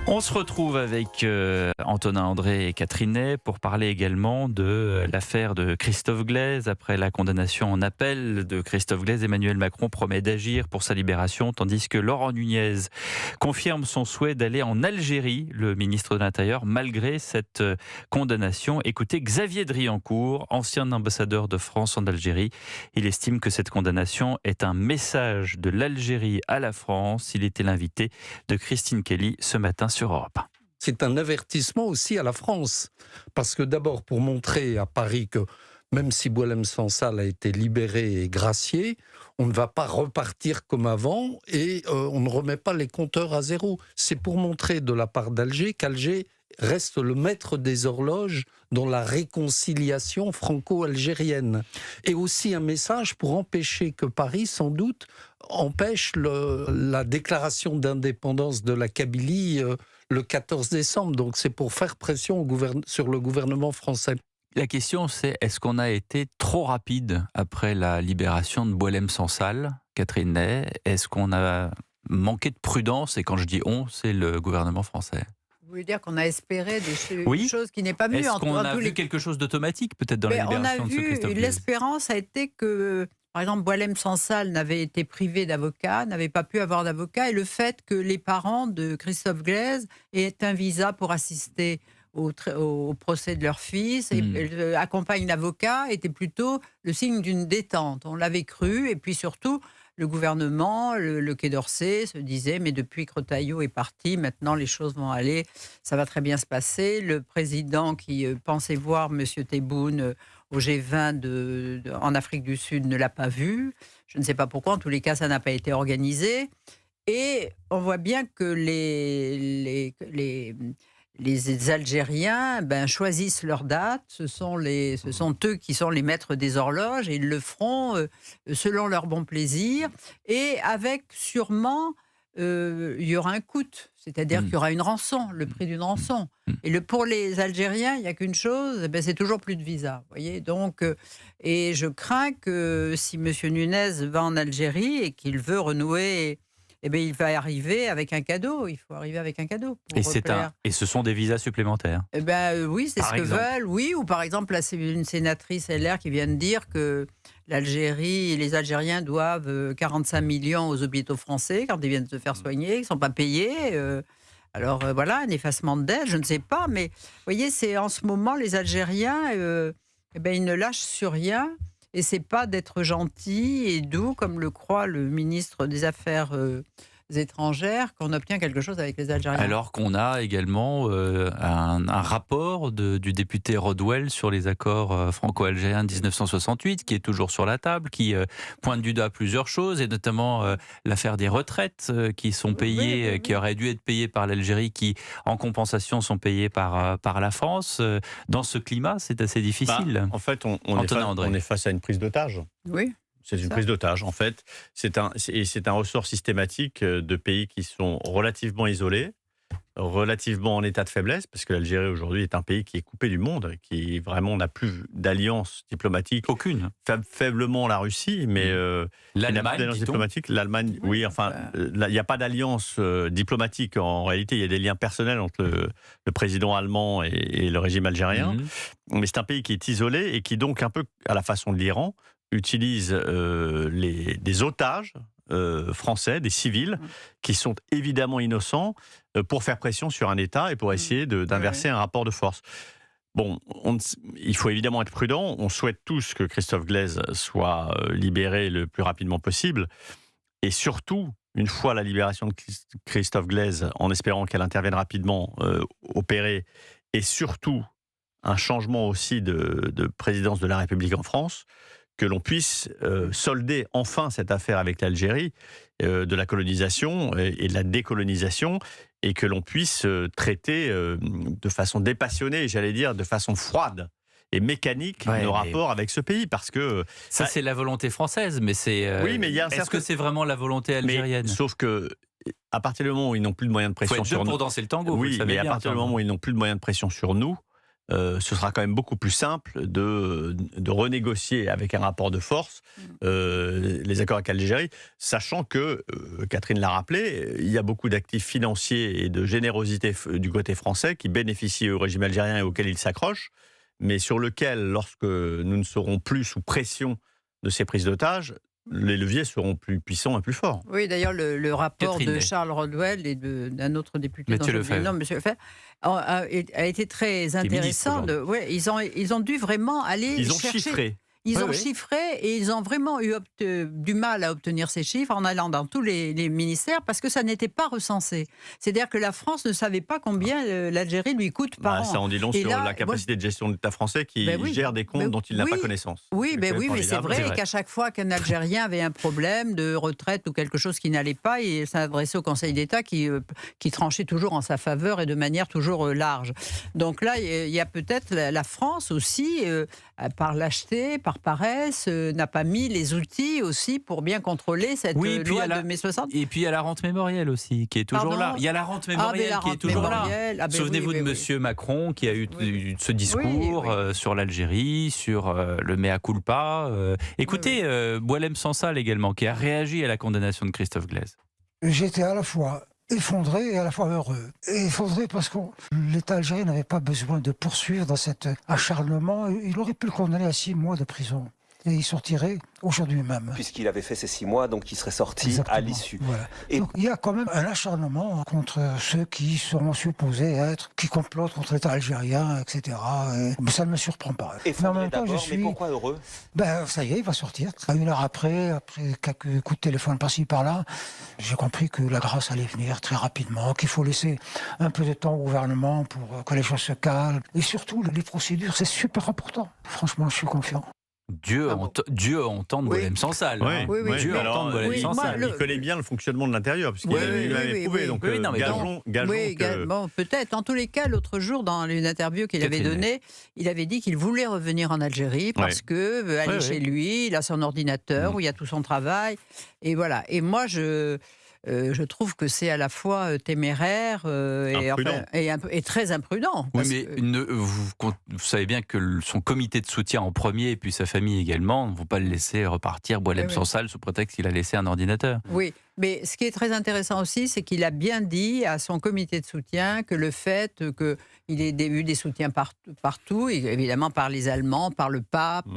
On se retrouve avec Antonin André et Catherine Ney pour parler également de l'affaire de Christophe Glaise. Après la condamnation en appel de Christophe Glaise, Emmanuel Macron promet d'agir pour sa libération, tandis que Laurent Nunez confirme son souhait d'aller en Algérie, le ministre de l'Intérieur, malgré cette condamnation. Écoutez Xavier Driancourt, ancien ambassadeur de France en Algérie. Il estime que cette condamnation est un message de l'Algérie à la France. Il était l'invité de Christine Kelly ce matin sur Europe 1. C'est un avertissement aussi à la France. Parce que d'abord, pour montrer à Paris que même si Boualem Sansal a été libéré et gracié, on ne va pas repartir comme avant et on ne remet pas les compteurs à zéro. C'est pour montrer de la part d'Alger qu'Alger reste le maître des horloges dans la réconciliation franco-algérienne. Et aussi un message pour empêcher que Paris, sans doute, empêche la déclaration d'indépendance de la Kabylie le 14 décembre. Donc c'est pour faire pression sur le gouvernement français. La question, c'est est-ce qu'on a été trop rapide après la libération de Boualem Sansal, Catherine Ney? Est-ce qu'on a manqué de prudence? Et quand je dis on, c'est le gouvernement français. Vous voulez dire qu'on a espéré Oui. choses qui n'est pas mieux. Est-ce qu'on a vu quelque chose d'automatique peut-être dans la libération de ce Christophe Glaise? L'espérance a été que, par exemple, Boualem Sansal n'avait été privé d'avocat, n'avait pas pu avoir d'avocat, et le fait que les parents de Christophe Glaise aient un visa pour assister au procès de leur fils et accompagne l'avocat était plutôt le signe d'une détente. On l'avait cru, et puis surtout, le gouvernement, le Quai d'Orsay se disait mais depuis que Retailleau est parti, maintenant les choses vont aller, ça va très bien se passer. Le président qui pensait voir M. Tebboune au G20 en Afrique du Sud ne l'a pas vu. Je ne sais pas pourquoi, en tous les cas ça n'a pas été organisé. Et on voit bien que les Algériens choisissent leur date, ce sont eux qui sont les maîtres des horloges et ils le feront selon leur bon plaisir et avec sûrement, il y aura un coût, c'est-à-dire qu'il y aura une rançon, le prix d'une rançon. Et pour les Algériens, il n'y a qu'une chose, c'est toujours plus de visa. Voyez. Donc, et je crains que si M. Nunez va en Algérie et qu'il veut renouer... il va arriver avec un cadeau. Il faut arriver avec un cadeau. Et ce sont des visas supplémentaires. Oui, c'est ce que veulent. Oui, ou par exemple, là, c'est une sénatrice LR qui vient de dire que l'Algérie et les Algériens doivent 45 millions aux hôpitaux français quand ils viennent se faire soigner, ils ne sont pas payés. Voilà, un effacement de dette, je ne sais pas. Mais vous voyez, c'est en ce moment, les Algériens, ils ne lâchent sur rien. Et c'est pas d'être gentil et doux, comme le croit le ministre des Affaires étrangères, qu'on obtient quelque chose avec les Algériens. Alors qu'on a également un rapport du député Rodwell sur les accords franco-algériens de 1968, qui est toujours sur la table, qui pointe du doigt plusieurs choses, et notamment l'affaire des retraites qui sont payées, qui auraient dû être payées par l'Algérie, qui en compensation sont payées par la France. Dans ce climat, c'est assez difficile. En fait, on est face à une prise d'otage. Oui. C'est une prise d'otage, en fait. C'est un ressort systématique de pays qui sont relativement isolés, relativement en état de faiblesse, parce que l'Algérie, aujourd'hui, est un pays qui est coupé du monde, qui vraiment n'a plus d'alliance diplomatique. Aucune. Faiblement la Russie, mais l'Allemagne, d'alliance diplomatique. L'Allemagne, oui, enfin, il n'y a pas d'alliance diplomatique. En réalité, il y a des liens personnels entre le président allemand et le régime algérien. Mais c'est un pays qui est isolé et qui, donc, un peu à la façon de l'Iran, utilise des otages français, des civils, qui sont évidemment innocents, pour faire pression sur un État et pour essayer d'inverser un rapport de force. Bon, il faut évidemment être prudent. On souhaite tous que Christophe Glaise soit libéré le plus rapidement possible. Et surtout, une fois la libération de Christophe Glaise, en espérant qu'elle intervienne rapidement, opérée, et surtout un changement aussi de présidence de la République en France, que l'on puisse solder enfin cette affaire avec l'Algérie, de la colonisation et de la décolonisation, et que l'on puisse traiter de façon dépassionnée, j'allais dire de façon froide et mécanique nos rapports avec ce pays, parce que... Ça, c'est la volonté française, mais c'est... Oui, mais il y a est-ce que c'est vraiment la volonté algérienne? Sauf que, à partir du moment où ils n'ont plus de moyens de pression sur nous... pour danser le tango, oui, mais à partir du moment où ils n'ont plus de moyens de pression sur nous, ce sera quand même beaucoup plus simple de renégocier avec un rapport de force les accords avec l'Algérie, sachant que, Catherine l'a rappelé, il y a beaucoup d'actifs financiers et de générosité du côté français qui bénéficient au régime algérien et auquel il s'accroche, mais sur lequel, lorsque nous ne serons plus sous pression de ces prises d'otages, les leviers seront plus puissants et plus forts. Oui, d'ailleurs, le rapport Catherine de Ney. Charles Rodwell et d'un autre député, Mathieu Lefebvre. non, Monsieur Lefebvre, a été très intéressant. Ils ont dû vraiment aller Ils ont chercher. chiffré. Ils Oui, ont oui. chiffré et ils ont vraiment eu du mal à obtenir ces chiffres en allant dans tous les ministères parce que ça n'était pas recensé. C'est-à-dire que la France ne savait pas combien l'Algérie lui coûte par an. Ça en dit long Et sur là, la capacité de gestion de l'État français qui Ben oui. gère des comptes Ben dont il n'a oui. pas connaissance. Oui, mais c'est formidable. vrai qu'à chaque fois qu'un Algérien avait un problème de retraite ou quelque chose qui n'allait pas, il s'adressait au Conseil d'État qui tranchait toujours en sa faveur et de manière toujours large. Donc là, il y a peut-être la France aussi, par lâcheté, par paresse, n'a pas mis les outils aussi pour bien contrôler cette Oui, puis loi à la- de mai 60. Et puis il y a la rente mémorielle aussi, qui est toujours Pardon là. Il y a la rente mémorielle la qui est rente toujours mémorielle. là. Ah ben Souvenez-vous oui, de oui, Monsieur Macron qui a eu Oui. ce discours Oui. sur l'Algérie, sur le mea culpa. Écoutez, Boualem Sansal également, qui a réagi à la condamnation de Christophe Glaise. J'étais à la fois effondré et à la fois heureux. Et effondré parce que l'État algérien n'avait pas besoin de poursuivre dans cet acharnement. Il aurait pu le condamner à 6 mois de prison. Et il sortirait aujourd'hui même. Puisqu'il avait fait ces 6 mois, donc il serait sorti Exactement. à l'issue. Voilà. Et- Donc il y a quand même un acharnement contre ceux qui sont supposés qui complotent contre l'État algérien, etc. Mais ça ne me surprend pas. Mais en Effondré même temps, d'abord, mais pourquoi heureux? ça y est, il va sortir. Une heure après quelques coups de téléphone par-ci par-là, j'ai compris que la grâce allait venir très rapidement, qu'il faut laisser un peu de temps au gouvernement pour que les choses se calment. Et surtout, les procédures, c'est super important. Franchement, je suis confiant. Dieu entende Oui. Boualem Sansal. hein. oui, Dieu mais- entende Boualem oui, Sansal. moi, Il connaît bien le fonctionnement de l'intérieur, puisqu'il Oui, a lui-même oui, éprouvé. oui. Donc, Oui, non, mais gageons Oui, que... bon, peut-être. En tous les cas, l'autre jour, dans une interview qu'il avait Catherine donnée, il avait dit qu'il voulait revenir en Algérie parce que aller Ouais, chez ouais. lui, il a son ordinateur où il y a tout son travail. Et voilà. Et moi, je trouve que c'est à la fois téméraire Imprudent. et très imprudent. Oui, parce mais que- vous savez bien que son comité de soutien en premier, et puis sa famille également, ne vont pas le laisser repartir Boualem Oui. Sansal sous prétexte qu'il a laissé un ordinateur. Oui, mais ce qui est très intéressant aussi, c'est qu'il a bien dit à son comité de soutien que le fait qu'il ait eu des soutiens partout, et évidemment par les Allemands, par le pape,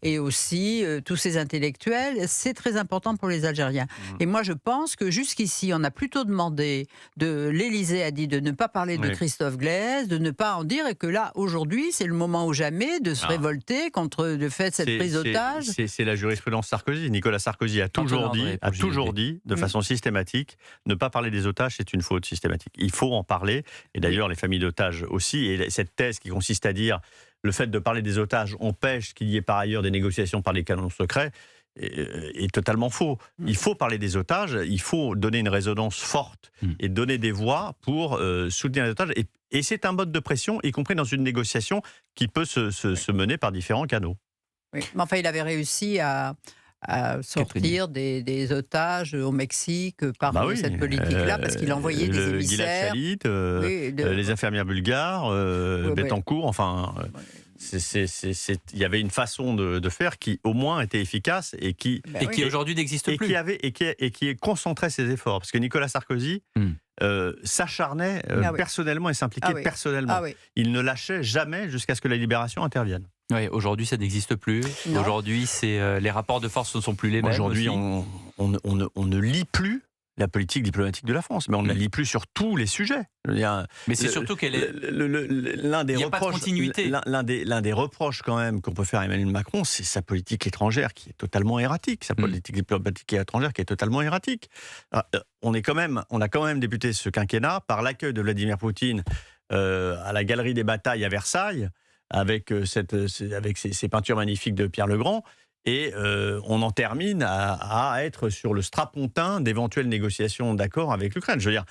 et aussi tous ces intellectuels, c'est très important pour les Algériens. Et moi, je pense que jusqu'ici, on a plutôt demandé, l'Élysée a dit de ne pas parler de Oui. Christophe Glaise, de ne pas en dire, et que là, aujourd'hui, c'est le moment ou jamais de se révolter contre le fait de cette prise d'otage. C'est la jurisprudence Sarkozy. Nicolas Sarkozy a toujours André, pour dit, de Oui. façon systématique, ne pas parler des otages, c'est une faute systématique. Il faut en parler, et d'ailleurs les familles d'otages aussi. Et cette thèse qui consiste à dire le fait de parler des otages empêche qu'il y ait par ailleurs des négociations par les canaux secrets est totalement faux. Il faut parler des otages, il faut donner une résonance forte et donner des voix pour soutenir les otages. Et c'est un mode de pression, y compris dans une négociation qui peut se mener par différents canaux. Oui. Mais enfin, il avait réussi à sortir des otages au Mexique par cette politique-là, parce qu'il envoyait des Gilad émissaires. Shalit, Oui, les infirmières bulgares, oui. Bettencourt, enfin... Il y avait une façon de faire qui, au moins, était efficace et qui, Ben Et oui. qui aujourd'hui n'existe plus. qui concentrait ses efforts. Parce que Nicolas Sarkozy s'acharnait personnellement et s'impliquait personnellement. Ah oui. Il ne lâchait jamais jusqu'à ce que la libération intervienne. Oui, aujourd'hui, ça n'existe plus. Non. Aujourd'hui, les rapports de force ne sont plus les mêmes. Aujourd'hui, aussi. on ne lit plus la politique diplomatique de la France, mais on ne la lit plus sur tous les sujets. Je veux dire, Mais c'est surtout qu'elle est. l'un des Il y a pas de reproches, continuité. l'un des reproches quand même qu'on peut faire à Emmanuel Macron, c'est sa politique étrangère qui est totalement erratique, sa politique diplomatique étrangère qui est totalement erratique. On a quand même débuté ce quinquennat par l'accueil de Vladimir Poutine à la Galerie des Batailles à Versailles, avec ces peintures magnifiques de Pierre Legrand. Et on en termine à être sur le strapontin d'éventuelles négociations d'accord avec l'Ukraine. Je veux dire,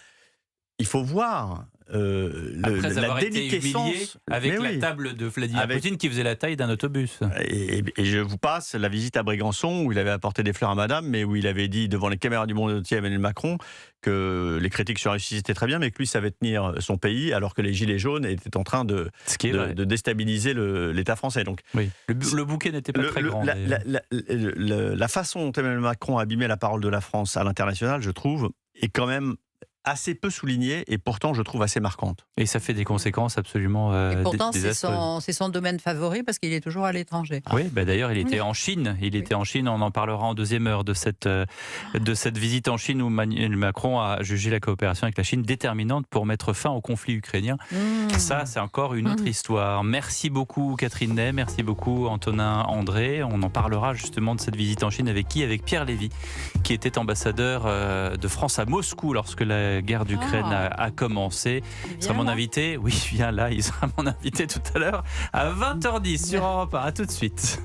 il faut voir Après la avoir été humilié déliquescence avec Mais la oui. table de Vladimir Avec- Poutine qui faisait la taille d'un autobus. Et je vous passe la visite à Brégançon où il avait apporté des fleurs à madame, mais où il avait dit devant les caméras du monde entier à Emmanuel Macron que les critiques sur la Russie étaient très bien, mais que lui savait tenir son pays alors que les Gilets jaunes étaient en train de déstabiliser l'État français. Donc, Oui. Le bouquet n'était pas très grand. la façon dont Emmanuel Macron a abîmé la parole de la France à l'international, je trouve, est quand même assez peu soulignée et pourtant, je trouve, assez marquante. Et ça fait des conséquences absolument Et pourtant, désastreuses. c'est son domaine favori parce qu'il est toujours à l'étranger. Oui, d'ailleurs, il était Oui. en Chine. Il était en Chine. On en parlera en deuxième heure de cette visite en Chine où Emmanuel Macron a jugé la coopération avec la Chine déterminante pour mettre fin au conflit ukrainien. Ça, c'est encore une autre histoire. Merci beaucoup, Catherine Ney. Merci beaucoup, Antonin André. On en parlera justement de cette visite en Chine avec qui ? Avec Pierre Lévy, qui était ambassadeur de France à Moscou lorsque la guerre d'Ukraine a commencé. Il sera mon invité. Oui, viens là. Il sera mon invité tout à l'heure à 20h10 sur Europe 1. À tout de suite.